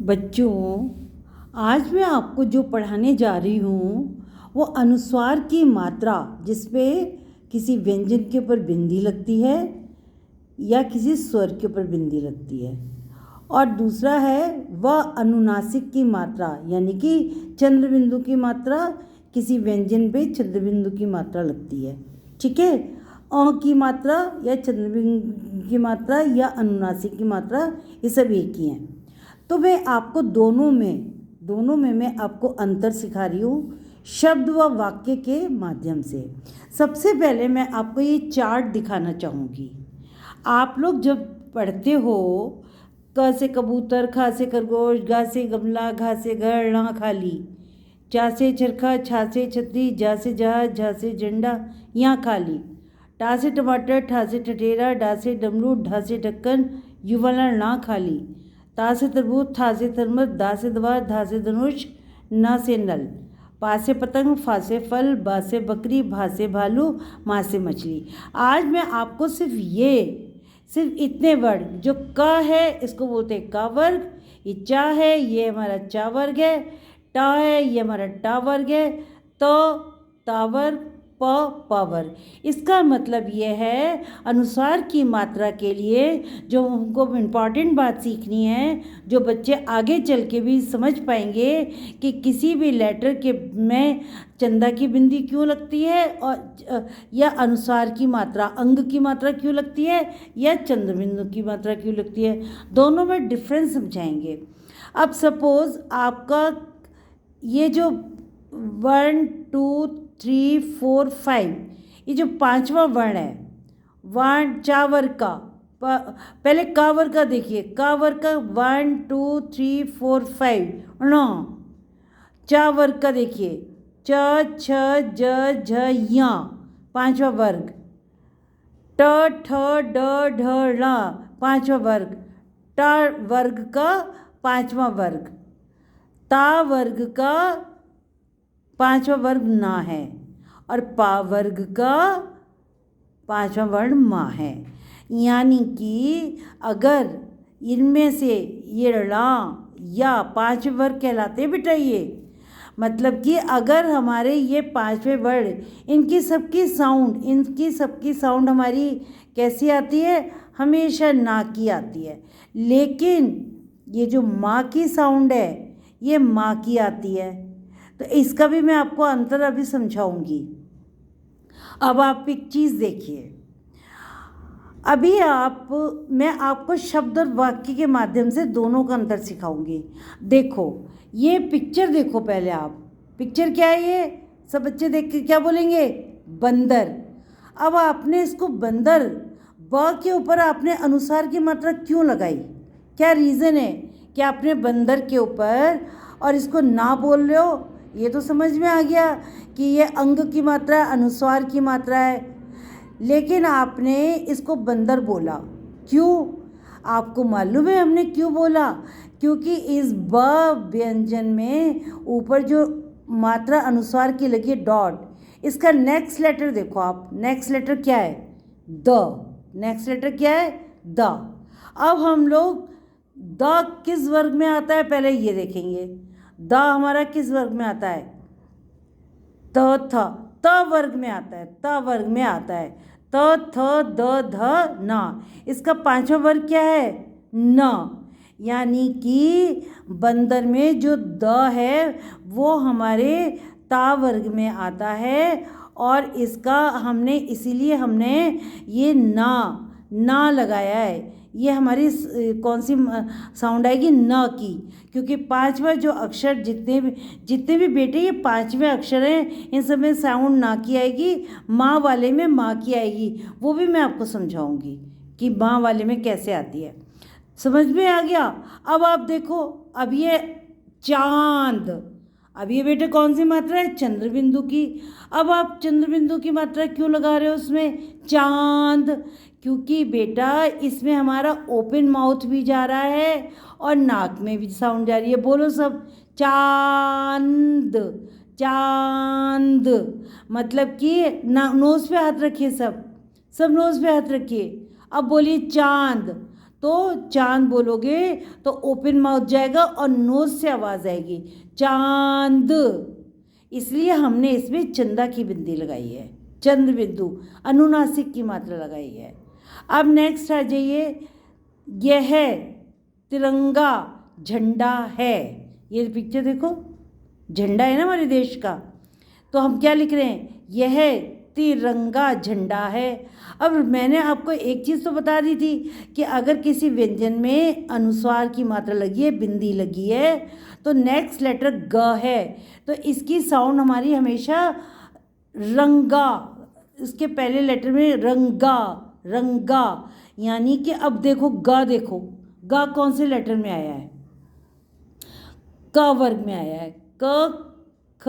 बच्चों, आज मैं आपको जो पढ़ाने जा रही हूँ वो अनुस्वार की मात्रा, जिसपे किसी व्यंजन के ऊपर बिंदी लगती है या किसी स्वर के ऊपर बिंदी लगती है, और दूसरा है वह अनुनासिक की मात्रा, यानी कि चंद्रबिंदु की मात्रा, किसी व्यंजन पे चंद्रबिंदु की मात्रा लगती है। ठीक है, अ की मात्रा या चंद्रबिंदु की मात्रा या अनुनासिक की मात्रा, ये सब एक ही हैं। तो मैं आपको दोनों में मैं आपको अंतर सिखा रही हूँ शब्द व वाक्य के माध्यम से। सबसे पहले मैं आपको ये चार्ट दिखाना चाहूँगी। आप लोग जब पढ़ते हो क से कबूतर, ख से खरगोश, ग से गमला, घ से घर, ण खाली, च से चरखा, छ से छतरी, ज से जहाज, झ से झंडा, यहाँ खाली, टा से टमाटर, ठ से ठठेरा, डा से डमरू, ढ से ढक्कन, यू वाला ण खाली, ता से तरबूज, था से थर्मस, दा से दवा, धा से धनुष, न से नल, पा से पतंग, फा से फल, बा से बकरी, भा से भालू, माँ से मछली। आज मैं आपको सिर्फ इतने वर्ग, जो क है इसको बोलते हैं क वर्ग, ये चा है ये हमारा चा वर्ग है, टा है ये हमारा टा वर्ग है, तो ता वर्ग, प वर्ग। इसका मतलब ये है अनुस्वार की मात्रा के लिए जो हमको इम्पॉर्टेंट बात सीखनी है, जो बच्चे आगे चल के भी समझ पाएंगे कि किसी भी लेटर के में चंदा की बिंदी क्यों लगती है, और या अनुस्वार की मात्रा, अंग की मात्रा क्यों लगती है, या चंद्रबिंदु की मात्रा क्यों लगती है, दोनों में डिफरेंस समझाएंगे। अब सपोज आपका ये जो 1 2 3 4 5, ये जो पांचवा वर्ण है, वर्ण चा वर्ग का, पहले का वर्ग का देखिए, का वर्ग का 1 2 3 4 5 ण, चा वर्ग का देखिए च छ ज झ या, पांचवा वर्ग, ट ठ ड ढ ण, पांचवा वर्ग, टा वर्ग का पांचवा वर्ग, ता वर्ग का पांचवा वर्ग ना है, और पा वर्ग का पांचवा वर्ण माँ है। यानी कि अगर इनमें से ये णा या पांचवें वर्ग कहलाते हैं बेटा, ये मतलब कि अगर हमारे ये पांचवें वर्ण, इनकी सबकी साउंड हमारी कैसी आती है, हमेशा ना की आती है, लेकिन ये जो माँ की साउंड है ये माँ की आती है। तो इसका भी मैं आपको अंतर अभी समझाऊंगी। अब आप एक चीज़ देखिए, अभी मैं आपको शब्द और वाक्य के माध्यम से दोनों का अंतर सिखाऊंगी। देखो ये पिक्चर देखो, पहले आप पिक्चर क्या है, ये सब बच्चे देख के क्या बोलेंगे, बंदर। अब आपने इसको बंदर, ब के ऊपर आपने अनुसार की मात्रा क्यों लगाई, क्या रीज़न है कि आपने बंदर के ऊपर और इसको ना बोल रहे हो, ये तो समझ में आ गया कि ये अंग की मात्रा, अनुस्वार की मात्रा है, लेकिन आपने इसको बंदर बोला क्यों, आपको मालूम है हमने क्यों बोला, क्योंकि इस ब व्यंजन में ऊपर जो मात्रा अनुस्वार की लगी है डॉट, इसका नेक्स्ट लेटर देखो आप, नेक्स्ट लेटर क्या है, द, नेक्स्ट लेटर क्या है, द। अब हम लोग द किस वर्ग में आता है पहले ये देखेंगे, द हमारा किस वर्ग में आता है, त वर्ग में आता है, त वर्ग में आता है, त थ द ध न, इसका पांचवा वर्ग क्या है, न। यानी कि बंदर में जो द है वो हमारे ता वर्ग में आता है, और इसका इसीलिए हमने ये ना लगाया है। ये हमारी कौन सी साउंड आएगी, न की, क्योंकि पांचवा जो अक्षर, जितने भी बेटे ये पांचवें अक्षर हैं, इन सब में साउंड ना की आएगी, माँ वाले में माँ की आएगी, वो भी मैं आपको समझाऊंगी कि माँ वाले में कैसे आती है। समझ में आ गया। अब आप देखो, अब ये चांद, अब ये बेटे कौन सी मात्रा है, चंद्रबिंदु की। अब आप चंद्रबिंदु की मात्रा क्यों लगा रहे हो उसमें, चांद, क्योंकि बेटा इसमें हमारा ओपन माउथ भी जा रहा है और नाक में भी साउंड जा रही है। बोलो सब, चांद, चांद, मतलब कि नोज पे हाथ रखिए, सब नोज पे हाथ रखिए। अब बोलिए चांद, तो चांद बोलोगे तो ओपन माउथ जाएगा और नोज से आवाज़ आएगी चांद, इसलिए हमने इसमें चंदा की बिंदी लगाई है, चंद्र बिंदु अनुनासिक की मात्रा लगाई है। अब नेक्स्ट आ जाइए, यह तिरंगा झंडा है, ये पिक्चर देखो, झंडा है ना हमारे देश का, तो हम क्या लिख रहे हैं, यह तिरंगा झंडा है। अब मैंने आपको एक चीज़ तो बता दी थी कि अगर किसी व्यंजन में अनुस्वार की मात्रा लगी है, बिंदी लगी है, तो नेक्स्ट लेटर ग है, तो इसकी साउंड हमारी हमेशा रंगा, इसके पहले लेटर में रंगा, रंगा, यानी कि अब देखो ग कौन से लेटर में आया है, क वर्ग में आया है, क ख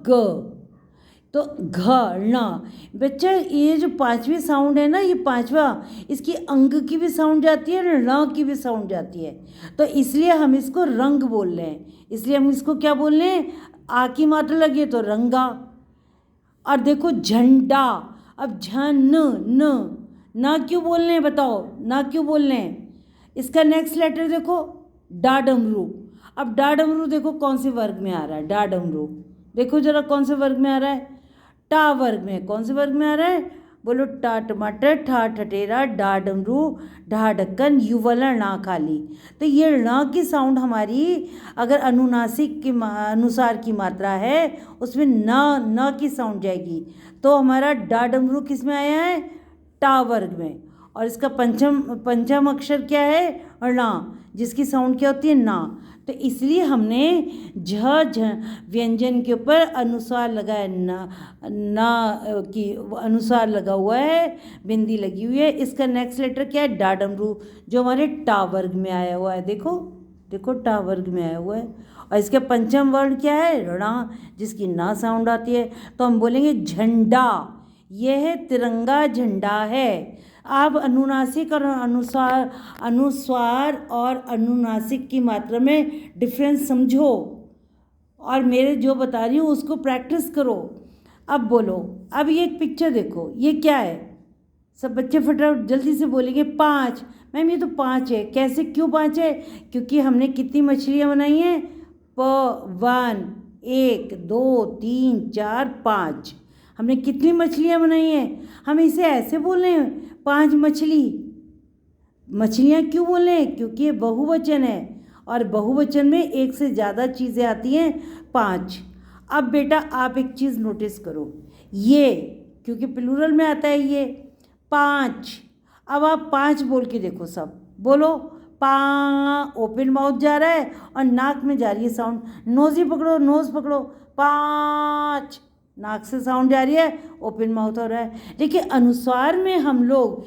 ग, तो घ ण। बच्चा ये जो पांचवी साउंड है ना, ये पांचवा, इसकी अंग की भी साउंड जाती है, ण की भी साउंड जाती है, तो इसलिए हम इसको रंग बोल रहे हैं, इसलिए हम इसको क्या बोल रहे हैं, आ की मात्रा लगी है तो रंगा। और देखो झंडा, अब झन न, ना क्यों बोल रहे हैं बताओ, ना क्यों बोल रहे हैं, इसका नेक्स्ट लेटर देखो डाडमरू। अब डाडमरू देखो कौन से वर्ग में आ रहा है, डाडमरू देखो जरा कौन से वर्ग में आ रहा है, टा वर्ग में। कौन से वर्ग में आ रहा है, बोलो, टा टमाटर, ठा ठटेरा, डा डमरू, ढा ढक्कन, युवला णा खाली। तो ये ण की साउंड हमारी अगर अनुनासिक के अनुसार की मात्रा है, उसमें न की साउंड जाएगी, तो हमारा डा डमरू किस में आया है, टा वर्ग में। और इसका पंचम अक्षर क्या है, णा, जिसकी साउंड क्या होती है, ना। तो इसलिए हमने झ व्यंजन के ऊपर अनुस्वार लगाया, ना की अनुस्वार लगा हुआ है, बिंदी लगी हुई है। इसका नेक्स्ट लेटर क्या है, डाडमरू, जो हमारे टा वर्ग में आया हुआ है, देखो टा वर्ग में आया हुआ है। और इसका पंचम वर्ण क्या है, णा, जिसकी ना साउंड आती है, तो हम बोलेंगे झंडा, यह तिरंगा झंडा है। आप अनुनासिक और अनुस्वार और अनुनासिक की मात्रा में डिफरेंस समझो, और मेरे जो बता रही हूँ उसको प्रैक्टिस करो। अब बोलो, अब ये एक पिक्चर देखो, ये क्या है, सब बच्चे फटाफट जल्दी से बोलेंगे 5। मैम ये तो 5 है, कैसे, क्यों 5 है, क्योंकि हमने कितनी मछलियाँ बनाई हैं, 1 1 2 3 4 5, हमने कितनी मछलियाँ बनाई हैं, हम इसे ऐसे बोल रहे हैं 5 मछलियाँ क्यों बोल रहे हैं, क्योंकि ये बहुवचन है, और बहुवचन में एक से ज़्यादा चीज़ें आती हैं 5। अब बेटा आप एक चीज़ नोटिस करो, ये क्योंकि प्लूरल में आता है ये 5, अब आप 5 बोल के देखो, सब बोलो, पा, ओपन माउथ जा रहा है और नाक में जा रही है साउंड, नोज़ पकड़ो 5, नाक से साउंड जा रही है, ओपन माउथ हो रहा है। देखिए अनुस्वार में हम लोग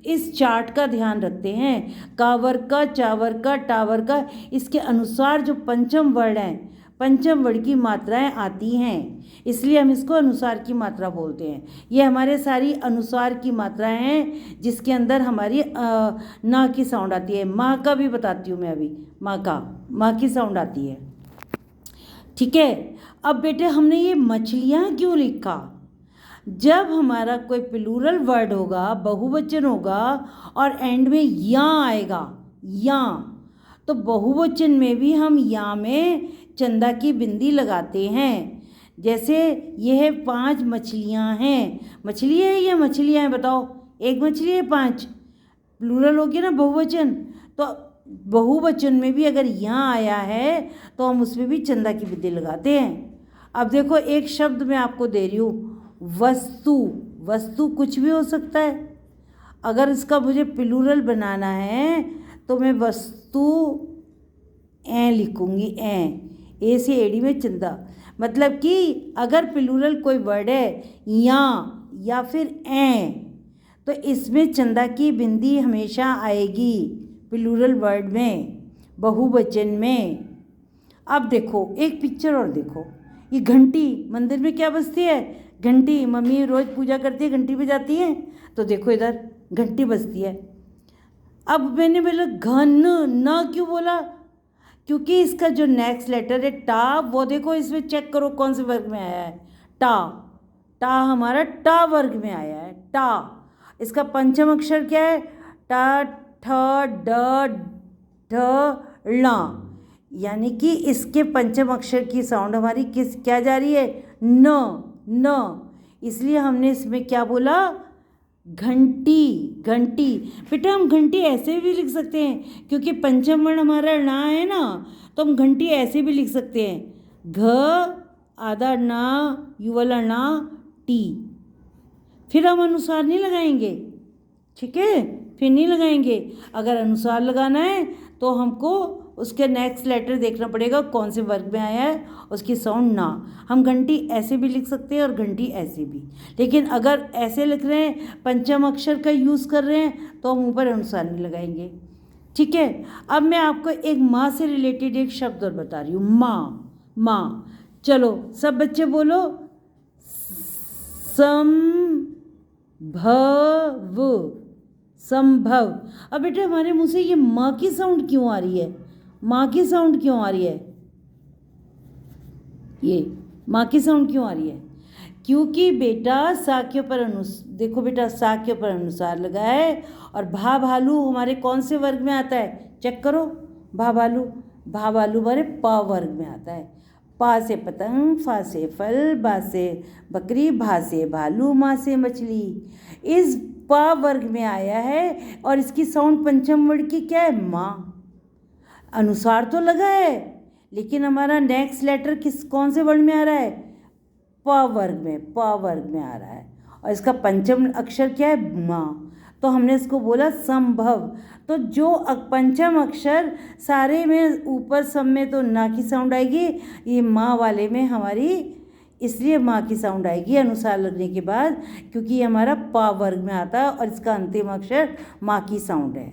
इस चार्ट का ध्यान रखते हैं, कावर का, चावर का, टावर का, इसके अनुसार जो पंचम वर्ण हैं, पंचम वर्ण की मात्राएं आती हैं, इसलिए हम इसको अनुसार की मात्रा बोलते हैं। ये हमारे सारी अनुसार की मात्राएं हैं, जिसके अंदर हमारी ना की साउंड आती है। माँ का भी बताती हूँ मैं अभी, माँ की साउंड आती है, ठीक है। अब बेटे हमने ये मछलियाँ क्यों लिखा, जब हमारा कोई प्लूरल वर्ड होगा, बहुवचन होगा, और एंड में या आएगा, या, तो बहुवचन में भी हम या में चंदा की बिंदी लगाते हैं। जैसे यह 5 मछलियाँ हैं, मछली है या मछलियाँ हैं बताओ, एक मछली है 5, प्लूरल हो गया ना बहुवचन, तो बहुवचन में भी अगर यहाँ आया है तो हम उसमें भी चंदा की बिंदी लगाते हैं। अब देखो एक शब्द मैं आपको दे रही हूँ, वस्तु कुछ भी हो सकता है, अगर इसका मुझे प्लूरल बनाना है तो मैं वस्तु ए लिखूँगी, ए से एड़ी में चंदा, मतलब कि अगर प्लूरल कोई वर्ड है या फिर ए, तो इसमें चंदा की बिंदी हमेशा आएगी प्लूरल वर्ड में, बहुवचन में। अब देखो एक पिक्चर और देखो, ये घंटी, मंदिर में क्या बजती है, घंटी, मम्मी रोज़ पूजा करती है घंटी बजाती है, तो देखो इधर घंटी बजती है। अब मैंने बोला घन, ना क्यों बोला, क्योंकि इसका जो नेक्स्ट लेटर है टा, वो देखो इसमें चेक करो कौन से वर्ग में आया है, टा हमारा टा वर्ग में आया है, टा। इसका पंचम अक्षर क्या है, टा ठ ड ढ ला, यानी कि इसके पंचम अक्षर की साउंड हमारी क्या जा रही है? न। इसलिए हमने इसमें क्या बोला? घंटी। बेटा हम घंटी ऐसे भी लिख सकते हैं, क्योंकि पंचम वर्ण हमारा णा है ना, तो हम घंटी ऐसे भी लिख सकते हैं। घ आधा ना, यू वाला ना, टी। फिर हम अनुसार नहीं लगाएंगे, ठीक है? फिर नहीं लगाएंगे। अगर अनुसार लगाना है तो हमको उसके नेक्स्ट लेटर देखना पड़ेगा कौन से वर्ग में आया है, उसकी साउंड ना। हम घंटी ऐसे भी लिख सकते हैं और घंटी ऐसे भी, लेकिन अगर ऐसे लिख रहे हैं, पंचम अक्षर का यूज़ कर रहे हैं, तो हम ऊपर अनुसार नहीं लगाएंगे, ठीक है? अब मैं आपको एक माँ से रिलेटेड एक शब्द और बता रही हूँ। माँ। चलो सब बच्चे बोलो, संभव। अब बेटा हमारे मुंह से ये माँ की साउंड क्यों आ रही है? ये माँ की साउंड क्यों आ रही है? क्योंकि बेटा सा के ऊपर देखो बेटा, सा के ऊपर अनुसार लगा है, और भा भालू हमारे कौन से वर्ग में आता है? चेक करो। भा भालू हमारे पा वर्ग में आता है। पा से पतंग, फा से फल, बा से बकरी, भा से भालू, माँ से मछली। इस पा वर्ग में आया है और इसकी साउंड पंचम वर्ग की क्या है? माँ। अनुसार तो लगा है, लेकिन हमारा नेक्स्ट लेटर कौन से वर्ण में आ रहा है? पा वर्ग में आ रहा है, और इसका पंचम अक्षर क्या है? माँ। तो हमने इसको बोला संभव। तो जो पंचम अक्षर सारे में ऊपर सब में तो ना की साउंड आएगी, ये माँ वाले में हमारी इसलिए माँ की साउंड आएगी अनुसार लगने के बाद, क्योंकि ये हमारा पा वर्ग में आता है और इसका अंतिम अक्षर माँ की साउंड है।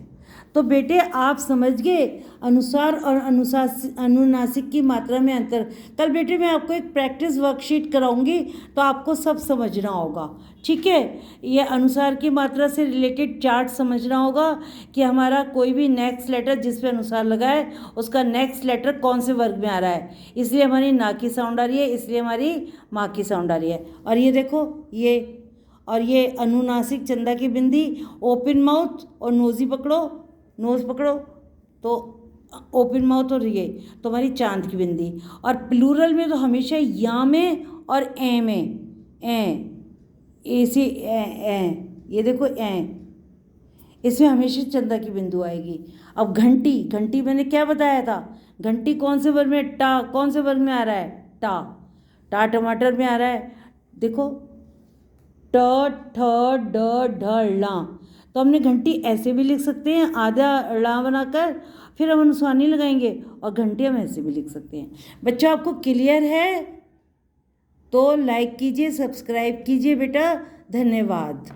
तो बेटे आप समझ गए अनुसार और अनुनासिक की मात्रा में अंतर। कल बेटे मैं आपको एक प्रैक्टिस वर्कशीट कराऊंगी, तो आपको सब समझना होगा, ठीक है? ये अनुसार की मात्रा से रिलेटेड चार्ट समझना होगा कि हमारा कोई भी नेक्स्ट लेटर जिस पे अनुसार लगा है उसका नेक्स्ट लेटर कौन से वर्ग में आ रहा है, इसलिए हमारी ना की साउंड आ रही है, इसलिए हमारी माँ की साउंड आ रही है। और ये देखो, ये अनुनासिक चंदा की बिंदी, ओपन माउथ और नोज़ पकड़ो तो ओपन माउथ, और ये तो हमारी चांद की बिंदी। और प्लूरल में तो हमेशा या में और ए में, ऐसे ये देखो इसमें हमेशा चंदा की बिंदु आएगी। अब घंटी मैंने क्या बताया था? घंटी कौन से वर्ग में? टा। कौन से वर्ग में आ रहा है? टा टमाटर में आ रहा है। देखो ट ठ ड ढ ला, तो हमने घंटी ऐसे भी लिख सकते हैं, आधा ला बनाकर, फिर हम अनुस्वार नहीं लगाएंगे, और घंटी हम ऐसे भी लिख सकते हैं। बच्चों आपको क्लियर है? तो लाइक कीजिए, सब्सक्राइब कीजिए बेटा। धन्यवाद।